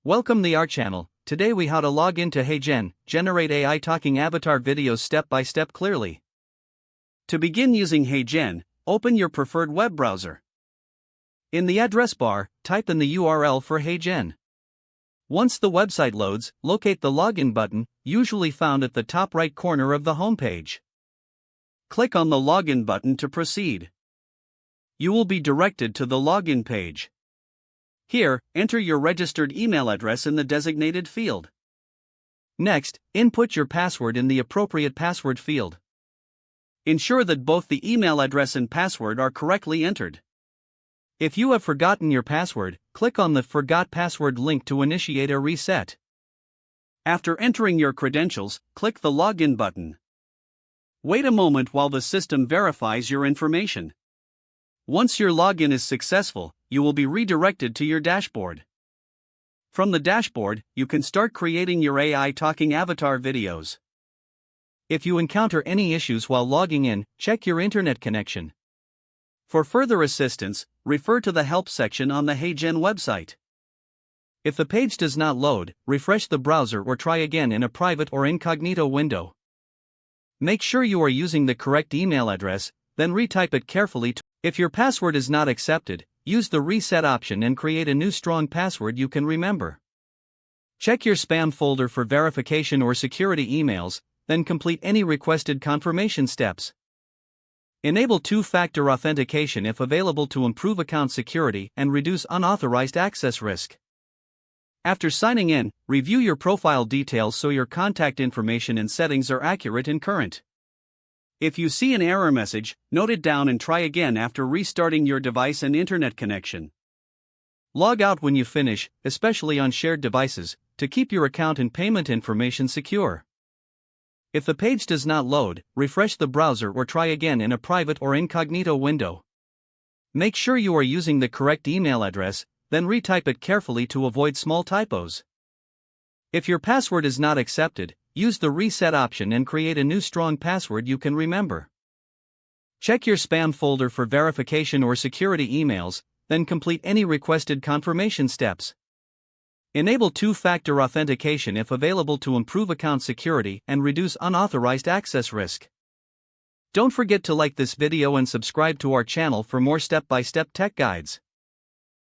Welcome to our channel. Today we how to log into HeyGen, generate AI talking avatar videos step by step clearly. To begin using HeyGen, open your preferred web browser. In the address bar, type in the URL for HeyGen. Once the website loads, locate the login button, usually found at the top right corner of the homepage. Click on the login button to proceed. You will be directed to the login page. Here, enter your registered email address in the designated field. Next, input your password in the appropriate password field. Ensure that both the email address and password are correctly entered. If you have forgotten your password, click on the Forgot Password link to initiate a reset. After entering your credentials, click the Login button. Wait a moment while the system verifies your information. Once your login is successful, you will be redirected to your dashboard. From the dashboard, you can start creating your AI talking avatar videos. If you encounter any issues while logging in, check your internet connection. For further assistance, refer to the help section on the HeyGen website. If the page does not load, refresh the browser or try again in a private or incognito window. Make sure you are using the correct email address, then retype it carefully. If your password is not accepted, use the reset option and create a new strong password you can remember. Check your spam folder for verification or security emails, then complete any requested confirmation steps. Enable two-factor authentication if available to improve account security and reduce unauthorized access risk. After signing in, review your profile details so your contact information and settings are accurate and current. If you see an error message, note it down and try again after restarting your device and internet connection. Log out when you finish, especially on shared devices, to keep your account and payment information secure. If the page does not load, refresh the browser or try again in a private or incognito window. Make sure you are using the correct email address, then retype it carefully to avoid small typos. If your password is not accepted, use the reset option and create a new strong password you can remember. Check your spam folder for verification or security emails, then complete any requested confirmation steps. Enable two-factor authentication if available to improve account security and reduce unauthorized access risk. Don't forget to like this video and subscribe to our channel for more step-by-step tech guides.